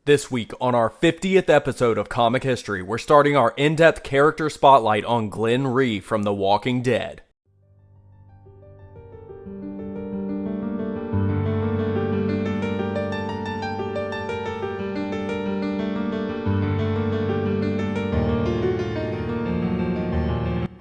This week, on our 50th episode of Comic History, we're starting our in-depth character spotlight on Glenn Rhee from The Walking Dead.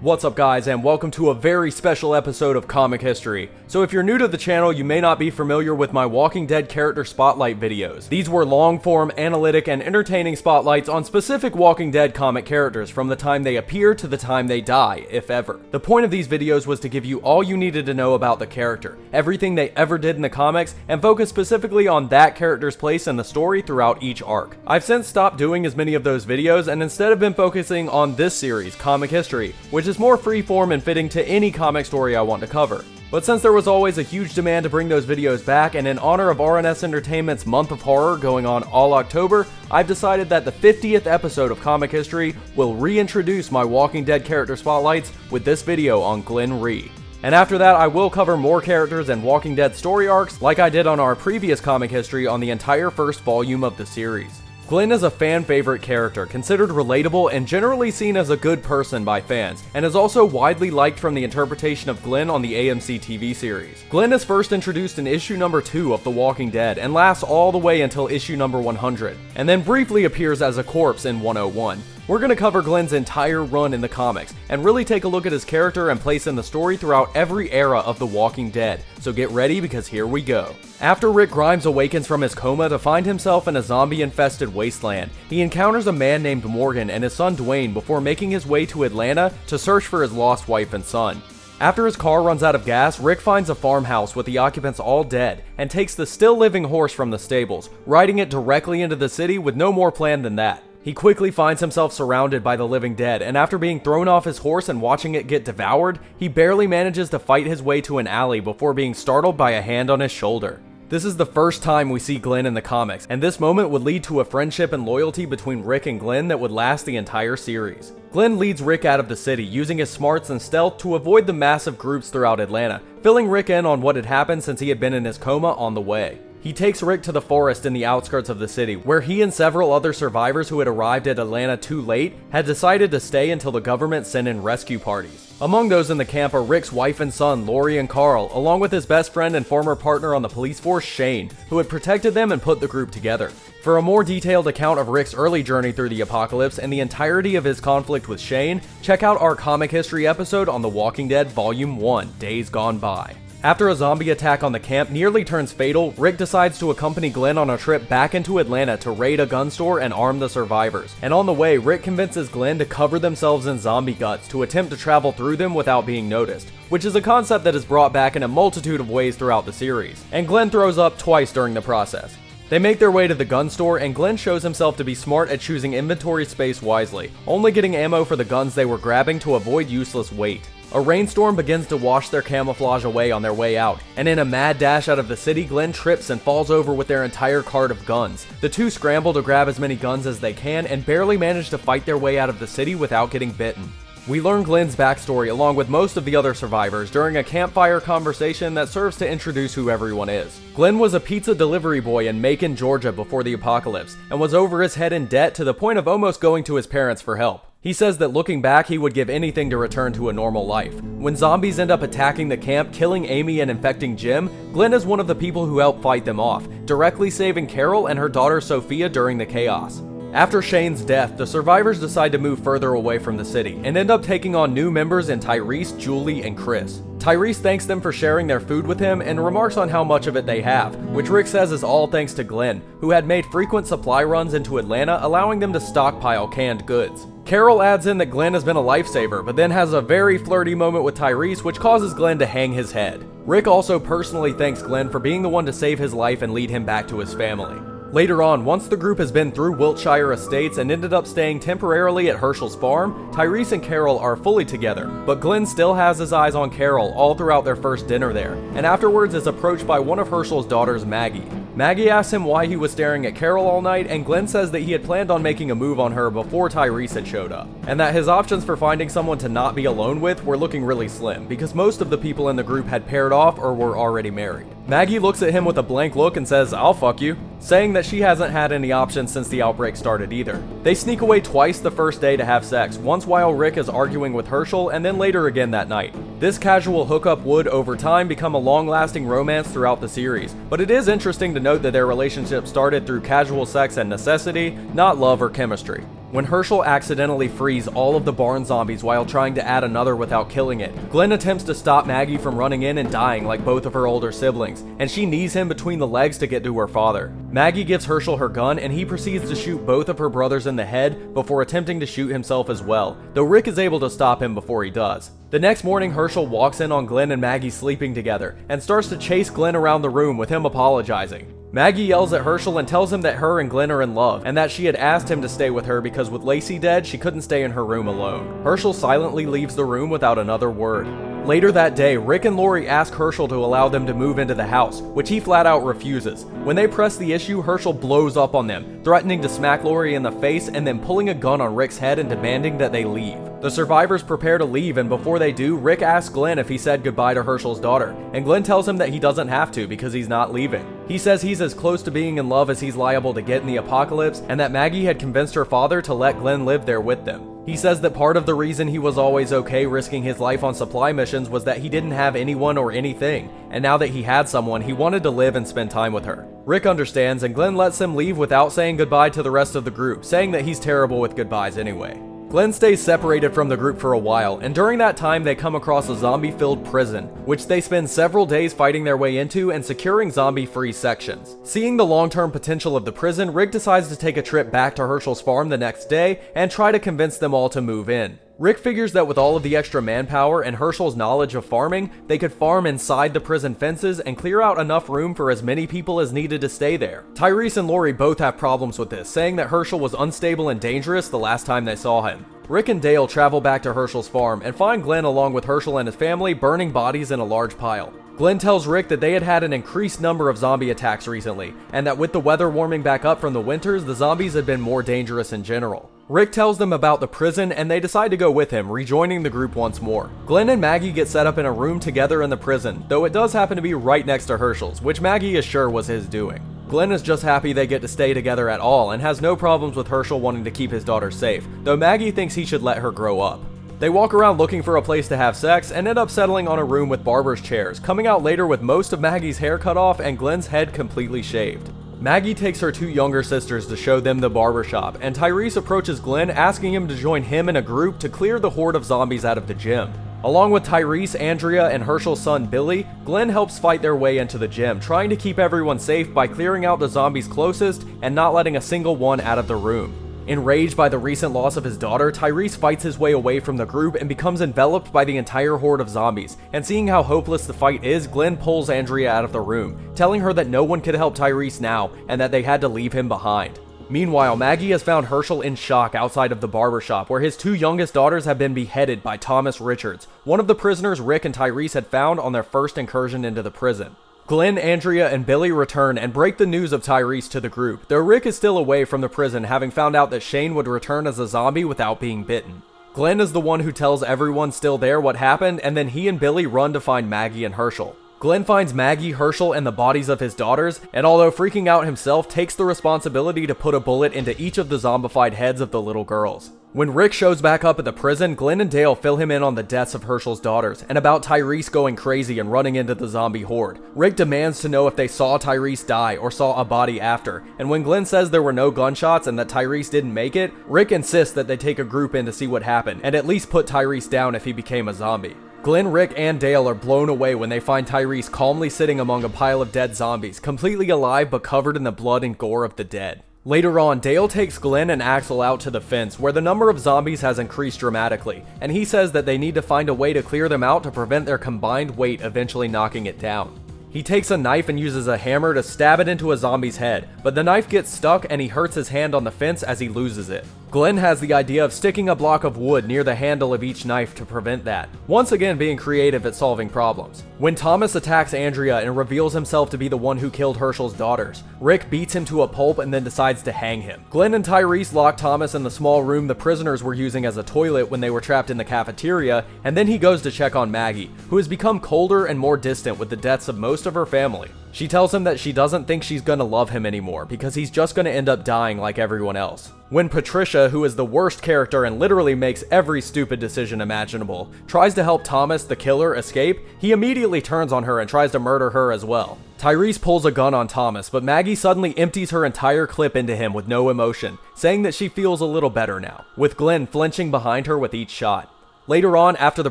What's up guys, and welcome to a very special episode of Comic History. So if you're new to the channel, you may not be familiar with my Walking Dead character spotlight videos. These were long-form, analytic, and entertaining spotlights on specific Walking Dead comic characters from the time they appear to the time they die, if ever. The point of these videos was to give you all you needed to know about the character, everything they ever did in the comics, and focus specifically on that character's place in the story throughout each arc. I've since stopped doing as many of those videos and instead have been focusing on this series, Comic History, which is more freeform and fitting to any comic story I want to cover. But since there was always a huge demand to bring those videos back, and in honor of RNS Entertainment's Month of Horror going on all October, I've decided that the 50th episode of Comic History will reintroduce my Walking Dead character spotlights with this video on Glenn Rhee. And after that, I will cover more characters and Walking Dead story arcs like I did on our previous Comic History on the entire first volume of the series. Glenn is a fan favorite character, considered relatable and generally seen as a good person by fans, and is also widely liked from the interpretation of Glenn on the AMC TV series. Glenn is first introduced in issue number 2 of The Walking Dead and lasts all the way until issue number 100, and then briefly appears as a corpse in 101. We're going to cover Glenn's entire run in the comics, and really take a look at his character and place in the story throughout every era of The Walking Dead, so get ready because here we go. After Rick Grimes awakens from his coma to find himself in a zombie-infested wasteland, he encounters a man named Morgan and his son Dwayne before making his way to Atlanta to search for his lost wife and son. After his car runs out of gas, Rick finds a farmhouse with the occupants all dead, and takes the still-living horse from the stables, riding it directly into the city with no more plan than that. He quickly finds himself surrounded by the living dead, and after being thrown off his horse and watching it get devoured, he barely manages to fight his way to an alley before being startled by a hand on his shoulder. This is the first time we see Glenn in the comics, and this moment would lead to a friendship and loyalty between Rick and Glenn that would last the entire series. Glenn leads Rick out of the city, using his smarts and stealth to avoid the massive groups throughout Atlanta, filling Rick in on what had happened since he had been in his coma on the way. He takes Rick to the forest in the outskirts of the city, where he and several other survivors who had arrived at Atlanta too late had decided to stay until the government sent in rescue parties. Among those in the camp are Rick's wife and son, Lori and Carl, along with his best friend and former partner on the police force, Shane, who had protected them and put the group together. For a more detailed account of Rick's early journey through the apocalypse and the entirety of his conflict with Shane, check out our Comic History episode on The Walking Dead Volume 1, Days Gone By. After a zombie attack on the camp nearly turns fatal, Rick decides to accompany Glenn on a trip back into Atlanta to raid a gun store and arm the survivors. And on the way, Rick convinces Glenn to cover themselves in zombie guts to attempt to travel through them without being noticed, which is a concept that is brought back in a multitude of ways throughout the series. And Glenn throws up twice during the process. They make their way to the gun store, and Glenn shows himself to be smart at choosing inventory space wisely, only getting ammo for the guns they were grabbing to avoid useless weight. A rainstorm begins to wash their camouflage away on their way out, and in a mad dash out of the city, Glenn trips and falls over with their entire cart of guns. The two scramble to grab as many guns as they can and barely manage to fight their way out of the city without getting bitten. We learn Glenn's backstory along with most of the other survivors during a campfire conversation that serves to introduce who everyone is. Glenn was a pizza delivery boy in Macon, Georgia before the apocalypse, and was over his head in debt to the point of almost going to his parents for help. He says that looking back, he would give anything to return to a normal life. When zombies end up attacking the camp, killing Amy and infecting Jim, Glenn is one of the people who help fight them off, directly saving Carol and her daughter Sophia during the chaos. After Shane's death, the survivors decide to move further away from the city, and end up taking on new members in Tyrese, Julie, and Chris. Tyrese thanks them for sharing their food with him and remarks on how much of it they have, which Rick says is all thanks to Glenn, who had made frequent supply runs into Atlanta, allowing them to stockpile canned goods. Carol adds in that Glenn has been a lifesaver, but then has a very flirty moment with Tyrese, which causes Glenn to hang his head. Rick also personally thanks Glenn for being the one to save his life and lead him back to his family. Later on, once the group has been through Wiltshire Estates and ended up staying temporarily at Herschel's farm, Tyrese and Carol are fully together, but Glenn still has his eyes on Carol all throughout their first dinner there, and afterwards is approached by one of Herschel's daughters, Maggie. Maggie asks him why he was staring at Carol all night, and Glenn says that he had planned on making a move on her before Tyrese had showed up, and that his options for finding someone to not be alone with were looking really slim, because most of the people in the group had paired off or were already married. Maggie looks at him with a blank look and says, "I'll fuck you," saying that she hasn't had any options since the outbreak started either. They sneak away twice the first day to have sex, once while Rick is arguing with Herschel and then later again that night. This casual hookup would, over time, become a long-lasting romance throughout the series, but it is interesting to note that their relationship started through casual sex and necessity, not love or chemistry. When Herschel accidentally frees all of the barn zombies while trying to add another without killing it, Glenn attempts to stop Maggie from running in and dying like both of her older siblings, and she knees him between the legs to get to her father. Maggie gives Herschel her gun and he proceeds to shoot both of her brothers in the head before attempting to shoot himself as well, though Rick is able to stop him before he does. The next morning, Herschel walks in on Glenn and Maggie sleeping together and starts to chase Glenn around the room with him apologizing. Maggie yells at Herschel and tells him that her and Glenn are in love, and that she had asked him to stay with her because with Lacey dead, she couldn't stay in her room alone. Herschel silently leaves the room without another word. Later that day, Rick and Lori ask Herschel to allow them to move into the house, which he flat out refuses. When they press the issue, Herschel blows up on them, threatening to smack Lori in the face and then pulling a gun on Rick's head and demanding that they leave. The survivors prepare to leave, and before they do, Rick asks Glenn if he said goodbye to Herschel's daughter, and Glenn tells him that he doesn't have to because he's not leaving. He says he's as close to being in love as he's liable to get in the apocalypse, and that Maggie had convinced her father to let Glenn live there with them. He says that part of the reason he was always okay risking his life on supply missions was that he didn't have anyone or anything, and now that he had someone, he wanted to live and spend time with her. Rick understands, and Glenn lets him leave without saying goodbye to the rest of the group, saying that he's terrible with goodbyes anyway. Glenn stays separated from the group for a while, and during that time they come across a zombie-filled prison, which they spend several days fighting their way into and securing zombie-free sections. Seeing the long-term potential of the prison, Rick decides to take a trip back to Herschel's farm the next day and try to convince them all to move in. Rick figures that with all of the extra manpower and Herschel's knowledge of farming, they could farm inside the prison fences and clear out enough room for as many people as needed to stay there. Tyrese and Lori both have problems with this, saying that Herschel was unstable and dangerous the last time they saw him. Rick and Dale travel back to Herschel's farm and find Glenn along with Herschel and his family burning bodies in a large pile. Glenn tells Rick that they had had an increased number of zombie attacks recently, and that with the weather warming back up from the winters, the zombies had been more dangerous in general. Rick tells them about the prison and they decide to go with him, rejoining the group once more. Glenn and Maggie get set up in a room together in the prison, though it does happen to be right next to Herschel's, which Maggie is sure was his doing. Glenn is just happy they get to stay together at all and has no problems with Herschel wanting to keep his daughter safe, though Maggie thinks he should let her grow up. They walk around looking for a place to have sex and end up settling on a room with barber's chairs, coming out later with most of Maggie's hair cut off and Glenn's head completely shaved. Maggie takes her two younger sisters to show them the barbershop, and Tyrese approaches Glenn asking him to join him in a group to clear the horde of zombies out of the gym. Along with Tyrese, Andrea, and Herschel's son Billy, Glenn helps fight their way into the gym, trying to keep everyone safe by clearing out the zombies closest and not letting a single one out of the room. Enraged by the recent loss of his daughter, Tyrese fights his way away from the group and becomes enveloped by the entire horde of zombies, and seeing how hopeless the fight is, Glenn pulls Andrea out of the room, telling her that no one could help Tyrese now and that they had to leave him behind. Meanwhile, Maggie has found Herschel in shock outside of the barbershop, where his two youngest daughters have been beheaded by Thomas Richards, one of the prisoners Rick and Tyrese had found on their first incursion into the prison. Glenn, Andrea, and Billy return and break the news of Tyrese to the group, though Rick is still away from the prison, having found out that Shane would return as a zombie without being bitten. Glenn is the one who tells everyone still there what happened, and then he and Billy run to find Maggie and Herschel. Glenn finds Maggie, Herschel, and the bodies of his daughters, and although freaking out himself, takes the responsibility to put a bullet into each of the zombified heads of the little girls. When Rick shows back up at the prison, Glenn and Dale fill him in on the deaths of Herschel's daughters, and about Tyrese going crazy and running into the zombie horde. Rick demands to know if they saw Tyrese die or saw a body after, and when Glenn says there were no gunshots and that Tyrese didn't make it, Rick insists that they take a group in to see what happened, and at least put Tyrese down if he became a zombie. Glenn, Rick, and Dale are blown away when they find Tyrese calmly sitting among a pile of dead zombies, completely alive but covered in the blood and gore of the dead. Later on, Dale takes Glenn and Axel out to the fence, where the number of zombies has increased dramatically, and he says that they need to find a way to clear them out to prevent their combined weight eventually knocking it down. He takes a knife and uses a hammer to stab it into a zombie's head, but the knife gets stuck and he hurts his hand on the fence as he loses it. Glenn has the idea of sticking a block of wood near the handle of each knife to prevent that, once again being creative at solving problems. When Thomas attacks Andrea and reveals himself to be the one who killed Herschel's daughters, Rick beats him to a pulp and then decides to hang him. Glenn and Tyrese lock Thomas in the small room the prisoners were using as a toilet when they were trapped in the cafeteria, and then he goes to check on Maggie, who has become colder and more distant with the deaths of most of her family. She tells him that she doesn't think she's gonna love him anymore because he's just gonna end up dying like everyone else. When Patricia, who is the worst character and literally makes every stupid decision imaginable, tries to help Thomas, the killer, escape, he immediately turns on her and tries to murder her as well. Tyrese pulls a gun on Thomas, but Maggie suddenly empties her entire clip into him with no emotion, saying that she feels a little better now, with Glenn flinching behind her with each shot. Later on, after the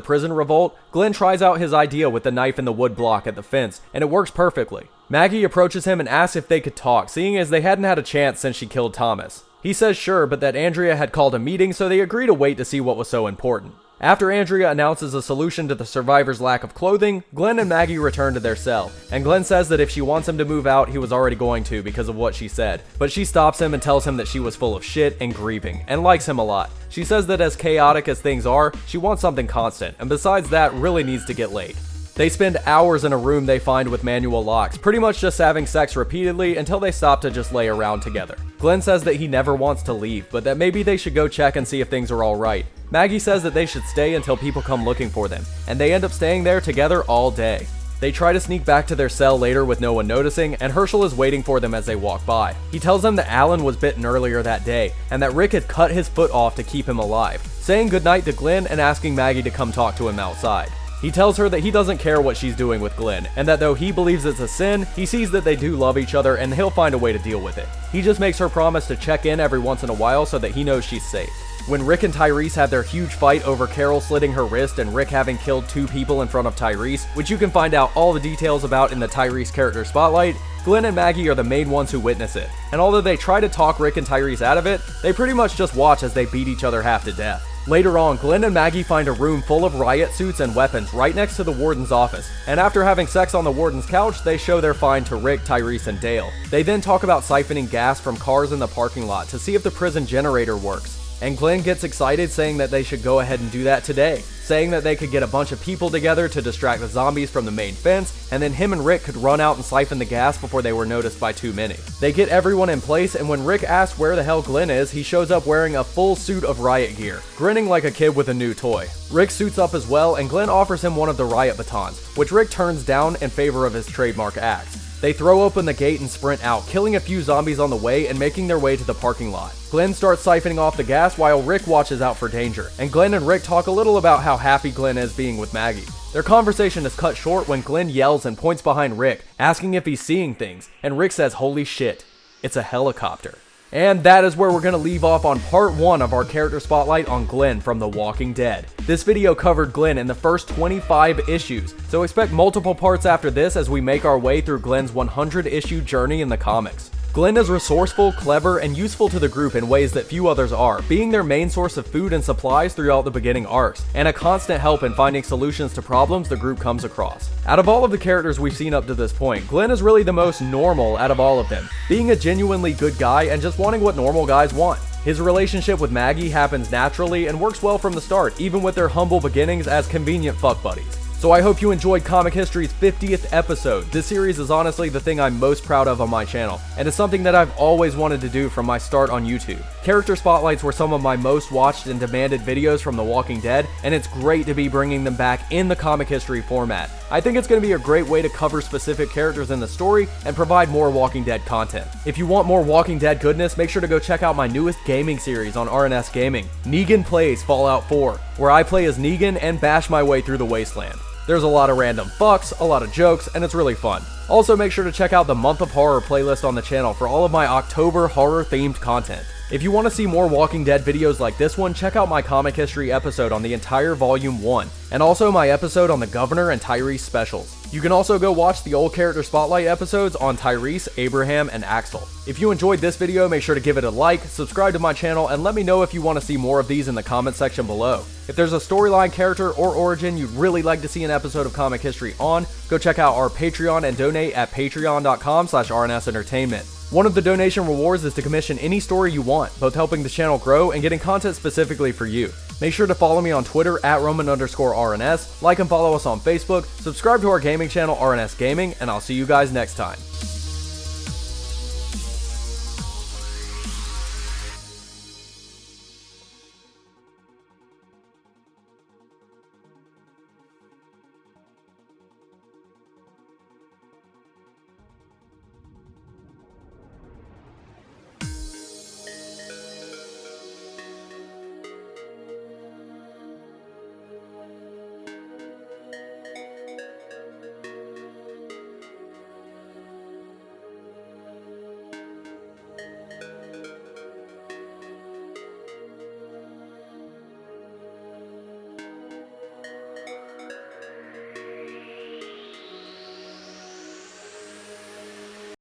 prison revolt, Glenn tries out his idea with the knife in the wood block at the fence, and it works perfectly. Maggie approaches him and asks if they could talk, seeing as they hadn't had a chance since she killed Thomas. He says sure, but that Andrea had called a meeting, so they agree to wait to see what was so important. After Andrea announces a solution to the survivors' lack of clothing, Glenn and Maggie return to their cell, and Glenn says that if she wants him to move out, he was already going to because of what she said, but she stops him and tells him that she was full of shit and grieving, and likes him a lot. She says that as chaotic as things are, she wants something constant, and besides that, really needs to get laid. They spend hours in a room they find with manual locks, pretty much just having sex repeatedly until they stop to just lay around together. Glenn says that he never wants to leave, but that maybe they should go check and see if things are alright. Maggie says that they should stay until people come looking for them, and they end up staying there together all day. They try to sneak back to their cell later with no one noticing, and Herschel is waiting for them as they walk by. He tells them that Alan was bitten earlier that day, and that Rick had cut his foot off to keep him alive, saying goodnight to Glenn and asking Maggie to come talk to him outside. He tells her that he doesn't care what she's doing with Glenn, and that though he believes it's a sin, he sees that they do love each other and he'll find a way to deal with it. He just makes her promise to check in every once in a while so that he knows she's safe. When Rick and Tyrese have their huge fight over Carol slitting her wrist and Rick having killed 2 people in front of Tyrese, which you can find out all the details about in the Tyrese character spotlight, Glenn and Maggie are the main ones who witness it, and although they try to talk Rick and Tyrese out of it, they pretty much just watch as they beat each other half to death. Later on, Glenn and Maggie find a room full of riot suits and weapons right next to the warden's office, and after having sex on the warden's couch, they show their find to Rick, Tyrese, and Dale. They then talk about siphoning gas from cars in the parking lot to see if the prison generator works, and Glenn gets excited saying that they should go ahead and do that today, saying that they could get a bunch of people together to distract the zombies from the main fence, and then him and Rick could run out and siphon the gas before they were noticed by too many. They get everyone in place, and when Rick asks where the hell Glenn is, he shows up wearing a full suit of riot gear, grinning like a kid with a new toy. Rick suits up as well, and Glenn offers him one of the riot batons, which Rick turns down in favor of his trademark axe. They throw open the gate and sprint out, killing a few zombies on the way and making their way to the parking lot. Glenn starts siphoning off the gas while Rick watches out for danger, and Glenn and Rick talk a little about how happy Glenn is being with Maggie. Their conversation is cut short when Glenn yells and points behind Rick, asking if he's seeing things, and Rick says, "Holy shit, it's a helicopter." And that is where we're going to leave off on part 1 of our character spotlight on Glenn from The Walking Dead. This video covered Glenn in the first 25 issues, so expect multiple parts after this as we make our way through Glenn's 100-issue journey in the comics. Glenn is resourceful, clever, and useful to the group in ways that few others are, being their main source of food and supplies throughout the beginning arcs, and a constant help in finding solutions to problems the group comes across. Out of all of the characters we've seen up to this point, Glenn is really the most normal out of all of them, being a genuinely good guy and just wanting what normal guys want. His relationship with Maggie happens naturally and works well from the start, even with their humble beginnings as convenient fuck buddies. So I hope you enjoyed Comic History's 50th episode. This series is honestly the thing I'm most proud of on my channel, and it's something that I've always wanted to do from my start on YouTube. Character spotlights were some of my most watched and demanded videos from The Walking Dead, and it's great to be bringing them back in the Comic History format. I think it's going to be a great way to cover specific characters in the story and provide more Walking Dead content. If you want more Walking Dead goodness, make sure to go check out my newest gaming series on RNS Gaming, Negan Plays Fallout 4, where I play as Negan and bash my way through the wasteland. There's a lot of random fucks, a lot of jokes, and it's really fun. Also, make sure to check out the Month of Horror playlist on the channel for all of my October horror-themed content. If you want to see more Walking Dead videos like this one, check out my Comic History episode on the entire Volume 1, and also my episode on the Governor and Tyrese specials. You can also go watch the old Character Spotlight episodes on Tyrese, Abraham, and Axel. If you enjoyed this video, make sure to give it a like, subscribe to my channel, and let me know if you want to see more of these in the comment section below. If there's a storyline, character, or origin you'd really like to see an episode of Comic History on, go check out our Patreon and donate at patreon.com/rnsentertainment. One of the donation rewards is to commission any story you want, both helping the channel grow and getting content specifically for you. Make sure to follow me on Twitter at Roman_RNS, like and follow us on Facebook, subscribe to our gaming channel RNS Gaming, and I'll see you guys next time.